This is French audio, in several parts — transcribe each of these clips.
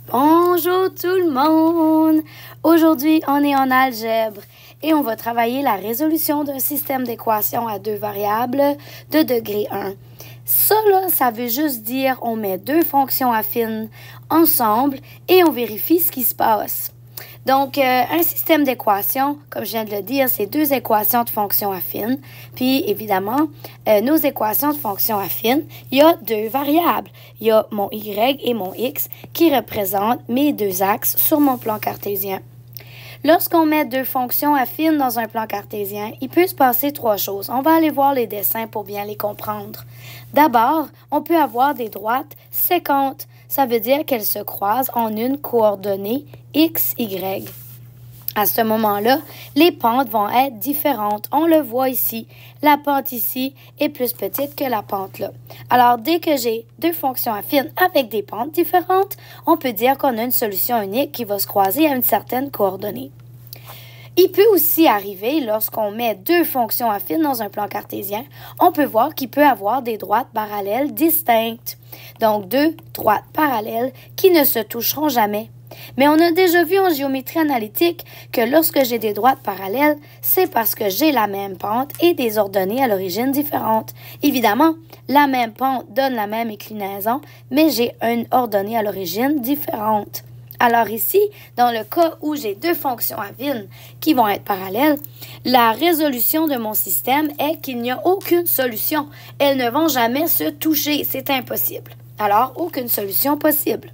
Bonjour tout le monde! Aujourd'hui, on est en algèbre et on va travailler la résolution d'un système d'équations à deux variables de degré 1. Ça, là, ça veut juste dire on met deux fonctions affines ensemble et on vérifie ce qui se passe. Donc, un système d'équations, comme je viens de le dire, c'est deux équations de fonctions affines. Puis, évidemment, nos équations de fonctions affines, il y a deux variables. Il y a mon y et mon x qui représentent mes deux axes sur mon plan cartésien. Lorsqu'on met deux fonctions affines dans un plan cartésien, il peut se passer trois choses. On va aller voir les dessins pour bien les comprendre. D'abord, on peut avoir des droites sécantes. Ça veut dire qu'elles se croisent en une coordonnée x, y. À ce moment-là, les pentes vont être différentes. On le voit ici. La pente ici est plus petite que la pente là. Alors, dès que j'ai deux fonctions affines avec des pentes différentes, on peut dire qu'on a une solution unique qui va se croiser à une certaine coordonnée. Il peut aussi arriver, lorsqu'on met deux fonctions affines dans un plan cartésien, on peut voir qu'il peut avoir des droites parallèles distinctes. Donc, deux droites parallèles qui ne se toucheront jamais. Mais on a déjà vu en géométrie analytique que lorsque j'ai des droites parallèles, c'est parce que j'ai la même pente et des ordonnées à l'origine différentes. Évidemment, la même pente donne la même inclinaison, mais j'ai une ordonnée à l'origine différente. Alors ici, dans le cas où j'ai deux fonctions affines qui vont être parallèles, la résolution de mon système est qu'il n'y a aucune solution. Elles ne vont jamais se toucher. C'est impossible. Alors, aucune solution possible.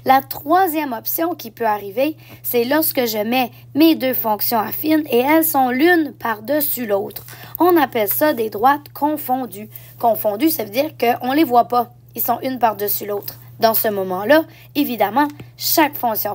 La troisième option qui peut arriver, c'est lorsque je mets mes deux fonctions affines et elles sont l'une par-dessus l'autre. On appelle ça des droites confondues. Confondues, ça veut dire qu'on ne les voit pas. Ils sont une par-dessus l'autre. Dans ce moment-là, évidemment, chaque fonction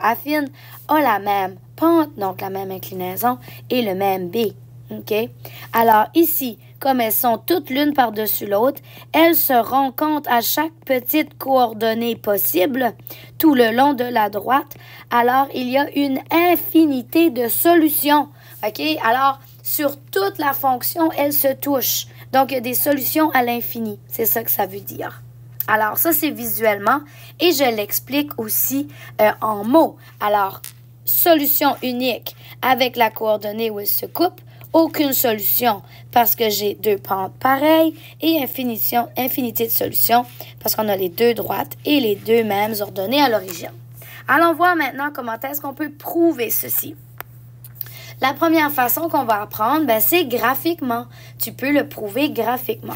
affine a la même pente, donc la même inclinaison, et le même b. Okay? Alors ici, comme elles sont toutes l'une par-dessus l'autre, elles se rencontrent à chaque petite coordonnée possible tout le long de la droite. Alors, il y a une infinité de solutions. Okay? Alors, sur toute la fonction, elles se touchent. Donc, il y a des solutions à l'infini. C'est ça que ça veut dire. Alors, ça, c'est visuellement et je l'explique aussi en mots. Alors, solution unique avec la coordonnée où elle se coupe. Aucune solution parce que j'ai deux pentes pareilles et infinité de solutions parce qu'on a les deux droites et les deux mêmes ordonnées à l'origine. Allons voir maintenant comment est-ce qu'on peut prouver ceci. La première façon qu'on va apprendre, c'est graphiquement. Tu peux le prouver graphiquement.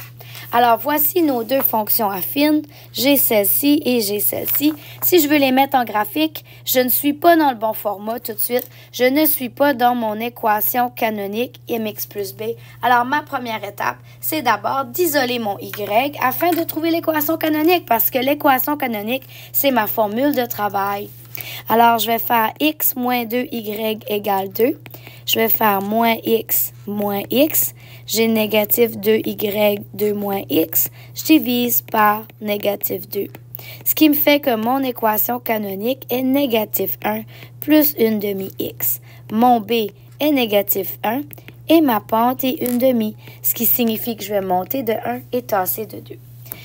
Alors, voici nos deux fonctions affines. J'ai celle-ci et j'ai celle-ci. Si je veux les mettre en graphique, je ne suis pas dans le bon format tout de suite. Je ne suis pas dans mon équation canonique mx plus b. Alors, ma première étape, c'est d'abord d'isoler mon y afin de trouver l'équation canonique parce que l'équation canonique, c'est ma formule de travail. Alors, je vais faire x moins 2y égale 2. Je vais faire moins x. J'ai négatif 2y, 2 moins x. Je divise par négatif 2. Ce qui me fait que mon équation canonique est négatif 1 plus une demi-x. Mon b est négatif 1 et ma pente est une demi. Ce qui signifie que je vais monter de 1 et tasser de 2.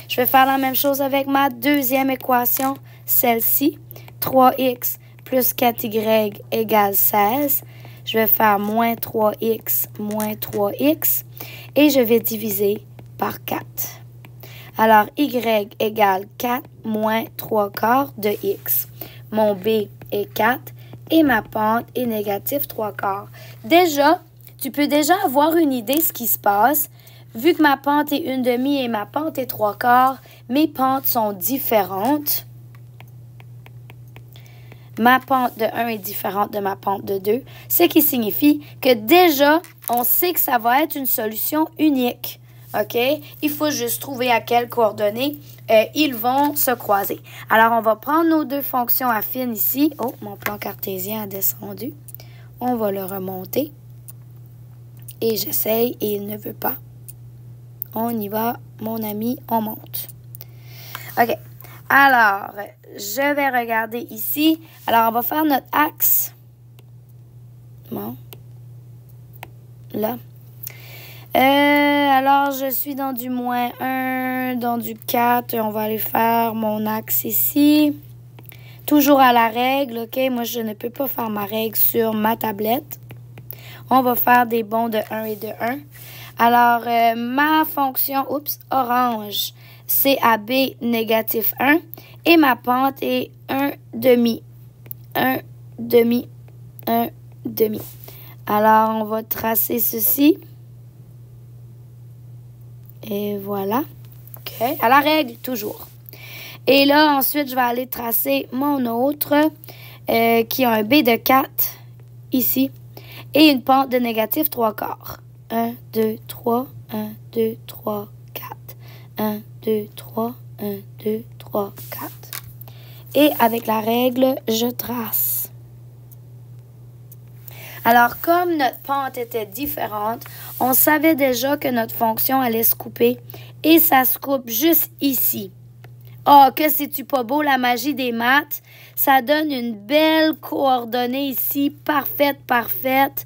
Je vais faire la même chose avec ma deuxième équation, celle-ci. 3x plus 4y égale 16. Je vais faire moins 3x et je vais diviser par 4. Alors, y égale 4 moins 3 quarts de x. Mon b est 4 et ma pente est négatif 3 quarts. Déjà, tu peux déjà avoir une idée de ce qui se passe. Vu que ma pente est une demi et ma pente est 3 quarts, mes pentes sont différentes. Ma pente de 1 est différente de ma pente de 2, ce qui signifie que déjà, on sait que ça va être une solution unique. OK? Il faut juste trouver à quelles coordonnées ils vont se croiser. Alors, on va prendre nos deux fonctions affines ici. Oh, mon plan cartésien a descendu. On va le remonter. Et j'essaye et il ne veut pas. On y va, mon ami, on monte. OK. Alors, je vais regarder ici. Alors, on va faire notre axe. Bon. Là. Alors, je suis dans du moins 1, dans du 4. On va aller faire mon axe ici. Toujours à la règle, OK? Moi, je ne peux pas faire ma règle sur ma tablette. On va faire des bonds de 1 et de 1. Alors, ma fonction, orange, c'est AB négatif 1. Et ma pente est 1 demi. 1 demi. 1 demi. Alors, on va tracer ceci. Et voilà. OK. À la règle, toujours. Et là, ensuite, je vais aller tracer mon autre qui a un B de 4 ici. Et une pente de négatif 3/4. 1, 2, 3, 1, 2, 3, 4. 1, 2, 3, 1, 2, 3, 4. Et avec la règle, je trace. Alors, comme notre pente était différente, on savait déjà que notre fonction allait se couper. Et ça se coupe juste ici. Oh, que c'est-tu pas beau, la magie des maths? Ça donne une belle coordonnée ici, parfaite, parfaite.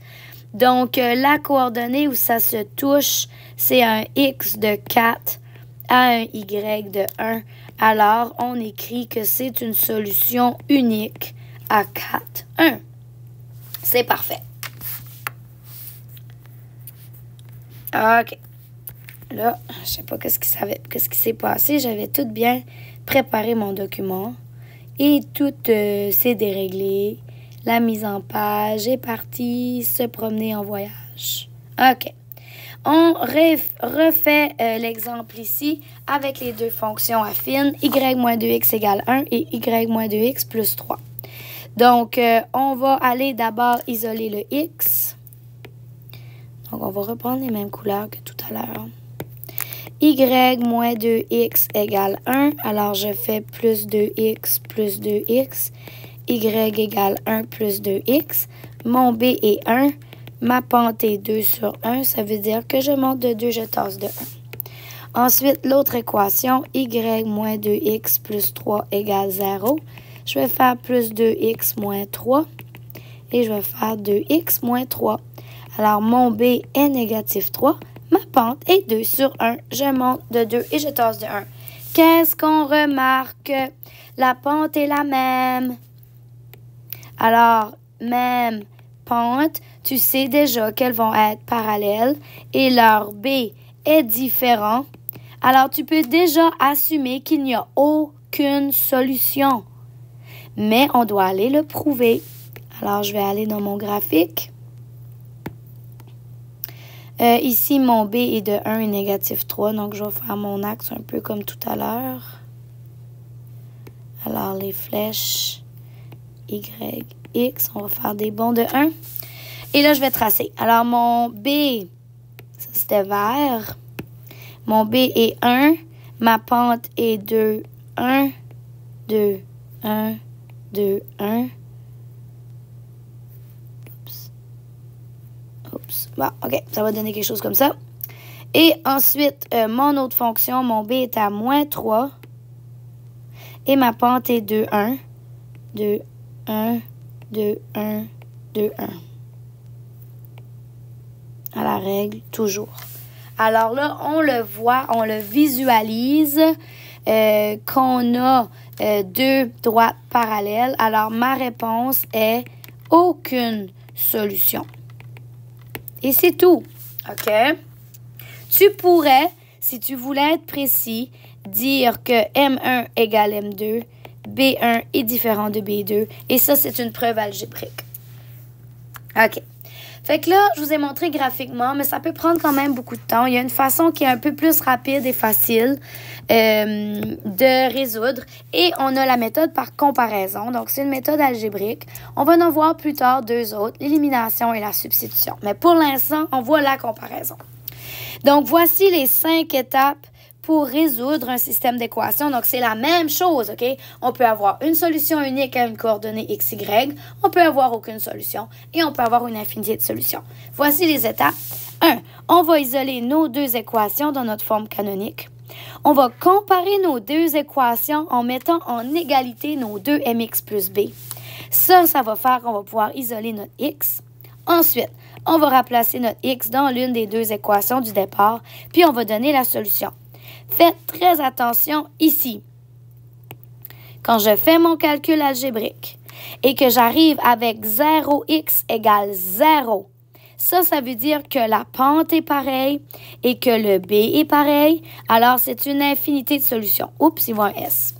Donc, la coordonnée où ça se touche, c'est un X de 4 à un Y de 1. Alors, on écrit que c'est une solution unique à 4, 1. C'est parfait. OK. Là, je sais pas qu'est-ce qui s'est passé. J'avais tout bien préparé mon document. Et tout s'est déréglé. La mise en page est partie se promener en voyage. OK. On refait l'exemple ici avec les deux fonctions affines, y moins 2x égale 1 et y moins 2x plus 3. Donc, on va aller d'abord isoler le x. Donc, on va reprendre les mêmes couleurs que tout à l'heure. Y moins 2x égale 1. Alors, je fais plus 2x plus 2x. Y égale 1 plus 2x. Mon B est 1. Ma pente est 2 sur 1. Ça veut dire que je monte de 2, je tasse de 1. Ensuite, l'autre équation, y moins 2x plus 3 égale 0. Je vais faire plus 2x moins 3. Et je vais faire 2x moins 3. Alors, mon B est négatif 3. Ma pente est 2 sur 1. Je monte de 2 et je tasse de 1. Qu'est-ce qu'on remarque? La pente est la même. Alors, même pente, tu sais déjà qu'elles vont être parallèles et leur B est différent. Alors, tu peux déjà assumer qu'il n'y a aucune solution. Mais on doit aller le prouver. Alors, je vais aller dans mon graphique. Ici, mon B est de 1 et négatif 3, donc je vais faire mon axe un peu comme tout à l'heure. Alors, les flèches Y, X, on va faire des bonds de 1. Et là, je vais tracer. Alors, mon B, ça c'était vert. Mon B est 1. Ma pente est 2, 1, 2, 1, 2, 1. Oups. Bon, OK, ça va donner quelque chose comme ça. Et ensuite, mon autre fonction, mon B est à moins 3. Et ma pente est 2, 1, 2, 1, 2, 1, 2, 1. À la règle, toujours. Alors là, on le voit, on le visualise qu'on a deux droites parallèles. Alors, ma réponse est aucune solution. Et c'est tout. OK? Tu pourrais, si tu voulais être précis, dire que M1 égale M2, B1 est différent de B2. Et ça, c'est une preuve algébrique. OK. Fait que là, je vous ai montré graphiquement, mais ça peut prendre quand même beaucoup de temps. Il y a une façon qui est un peu plus rapide et facile de résoudre. Et on a la méthode par comparaison. Donc, c'est une méthode algébrique. On va en voir plus tard deux autres, l'élimination et la substitution. Mais pour l'instant, on voit la comparaison. Donc, voici les 5 étapes pour résoudre un système d'équations. Donc, c'est la même chose, OK? On peut avoir une solution unique à une coordonnée x, y. On peut avoir aucune solution. Et on peut avoir une infinité de solutions. Voici les étapes. 1. On va isoler nos deux équations dans notre forme canonique. On va comparer nos deux équations en mettant en égalité nos deux mx plus b. Ça va faire qu'on va pouvoir isoler notre x. Ensuite, on va remplacer notre x dans l'une des deux équations du départ, puis on va donner la solution. Faites très attention ici. Quand je fais mon calcul algébrique et que j'arrive avec 0x égale 0, ça veut dire que la pente est pareille et que le b est pareil. Alors, c'est une infinité de solutions. Oups, il va un S.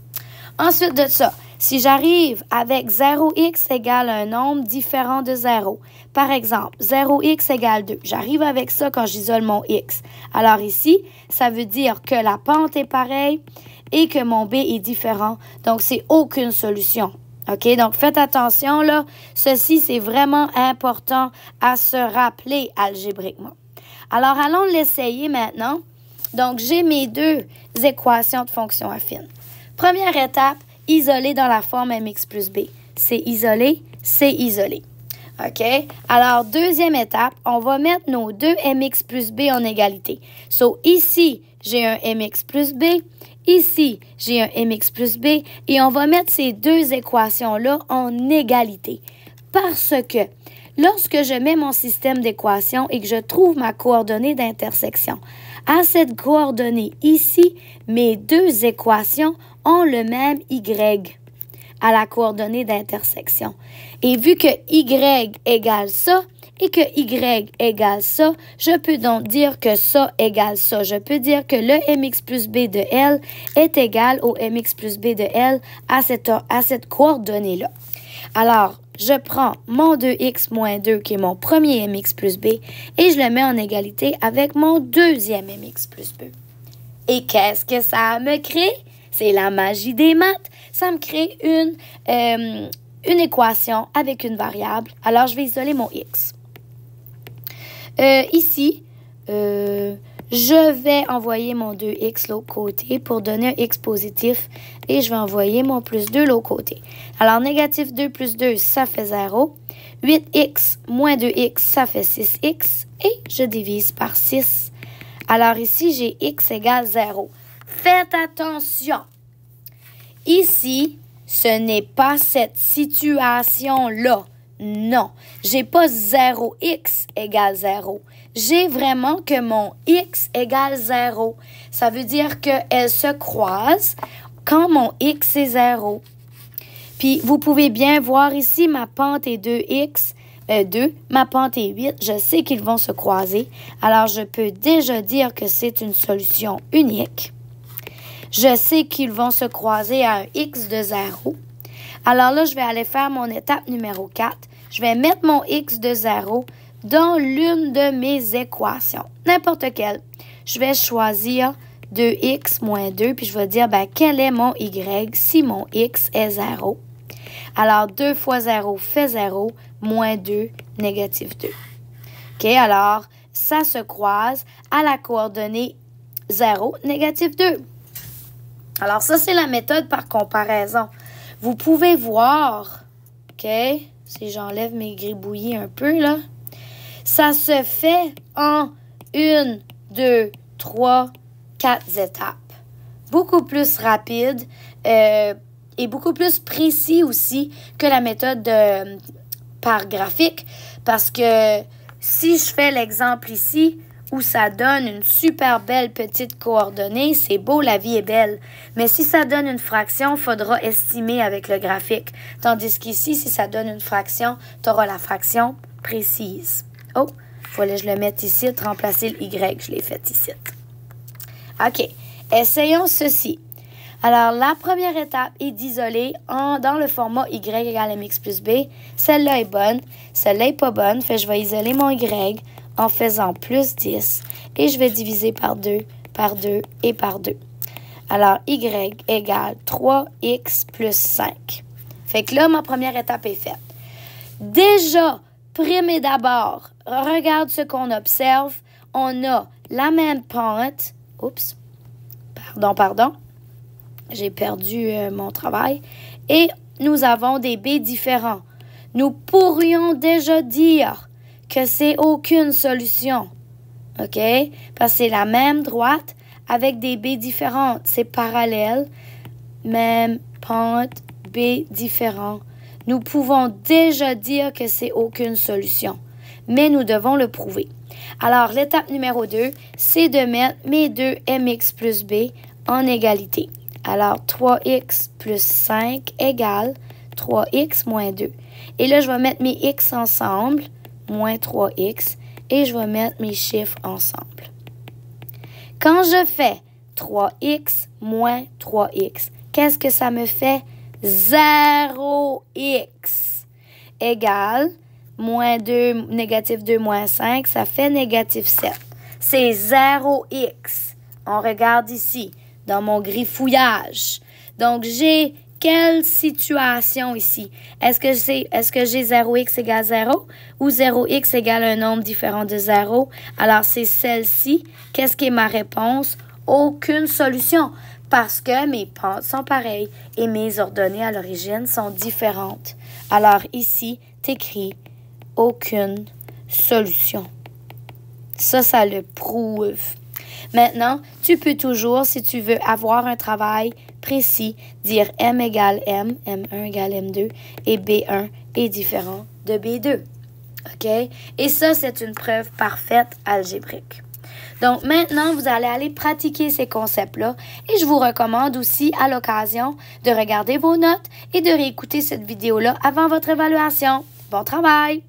Ensuite de ça, si j'arrive avec 0x égale un nombre différent de 0, par exemple, 0x égale 2, j'arrive avec ça quand j'isole mon x. Alors ici, ça veut dire que la pente est pareille et que mon b est différent. Donc, c'est aucune solution. OK? Donc, faites attention, là. Ceci, c'est vraiment important à se rappeler algébriquement. Alors, allons l'essayer maintenant. Donc, j'ai mes deux équations de fonction affine. Première étape, isoler dans la forme mx plus b. C'est isolé, c'est isolé. OK? Alors, deuxième étape, on va mettre nos deux mx plus b en égalité. So, ici, j'ai un mx plus b. Ici, j'ai un mx plus b. Et on va mettre ces deux équations-là en égalité. Parce que lorsque je mets mon système d'équations et que je trouve ma coordonnée d'intersection, à cette coordonnée ici, mes deux équations ont le même y à la coordonnée d'intersection. Et vu que y égale ça et que y égale ça, je peux donc dire que ça égale ça. Je peux dire que le mx plus b de L est égal au mx plus b de L à cette coordonnée-là. Alors, je prends mon 2x moins 2 qui est mon premier mx plus b et je le mets en égalité avec mon deuxième mx plus b. Et qu'est-ce que ça me crée? C'est la magie des maths. Ça me crée une équation avec une variable. Alors, je vais isoler mon x. Ici, je vais envoyer mon 2x l'autre côté pour donner un x positif et je vais envoyer mon plus 2 l'autre côté. Alors, négatif 2 plus 2, ça fait 0. 8x moins 2x, ça fait 6x et je divise par 6. Alors, ici, j'ai x égale 0. Faites attention. Ici, ce n'est pas cette situation-là. Non, j'ai pas 0x égale 0. J'ai vraiment que mon x égale 0. Ça veut dire qu'elles se croisent quand mon x est 0. Puis, vous pouvez bien voir ici, ma pente est 2, ma pente est 8. Je sais qu'ils vont se croiser. Alors, je peux déjà dire que c'est une solution unique. Je sais qu'ils vont se croiser à un x de 0. Alors là, je vais aller faire mon étape numéro 4. Je vais mettre mon x de 0 dans l'une de mes équations, n'importe quelle. Je vais choisir 2x moins 2, puis je vais dire, quel est mon y si mon x est 0? Alors, 2 fois 0 fait 0, moins 2, négatif 2. OK, alors, ça se croise à la coordonnée 0, négatif 2. Alors, ça, c'est la méthode par comparaison. Vous pouvez voir, OK, si j'enlève mes gribouillis un peu, là, ça se fait en 1, 2, 3, 4 étapes. Beaucoup plus rapide et beaucoup plus précis aussi que la méthode par graphique. Parce que si je fais l'exemple ici, où ça donne une super belle petite coordonnée, c'est beau, la vie est belle. Mais si ça donne une fraction, il faudra estimer avec le graphique. Tandis qu'ici, si ça donne une fraction, tu auras la fraction précise. Oh, il fallait que je le mette ici, remplacer le y, je l'ai fait ici. OK, essayons ceci. Alors, la première étape est d'isoler dans le format y égale mx plus b. Celle-là est bonne, celle-là n'est pas bonne, fait que je vais isoler mon y en faisant plus 10 et je vais diviser par 2 et par 2. Alors, y égale 3x plus 5. Fait que là, ma première étape est faite. Déjà, prime et d'abord, regarde ce qu'on observe. On a la même pente. Oups, pardon. J'ai perdu mon travail. Et nous avons des b différents. Nous pourrions déjà dire que c'est aucune solution. OK? Parce que c'est la même droite avec des b différentes. C'est parallèle. Même pente, b différents. Nous pouvons déjà dire que c'est aucune solution. mais nous devons le prouver. Alors, l'étape numéro 2, c'est de mettre mes deux mx plus b en égalité. Alors, 3x plus 5 égale 3x moins 2. Et là, je vais mettre mes x ensemble, moins 3x, et je vais mettre mes chiffres ensemble. Quand je fais 3x moins 3x, qu'est-ce que ça me fait? 0x égale moins 2, négatif 2 moins 5, ça fait négatif 7. C'est 0x. On regarde ici, dans mon griffouillage. Donc, j'ai quelle situation ici? Est-ce que j'ai 0x égale 0 ou 0x égale un nombre différent de 0? Alors, c'est celle-ci. Qu'est-ce qui est ma réponse? Aucune solution. Parce que mes pentes sont pareilles et mes ordonnées à l'origine sont différentes. Alors, ici, t'écris aucune solution. Ça le prouve. Maintenant, tu peux toujours, si tu veux avoir un travail précis, dire M égale M, M1 égale M2 et B1 est différent de B2. OK? Et ça, c'est une preuve parfaite algébrique. Donc, maintenant, vous allez aller pratiquer ces concepts-là et je vous recommande aussi, à l'occasion, de regarder vos notes et de réécouter cette vidéo-là avant votre évaluation. Bon travail!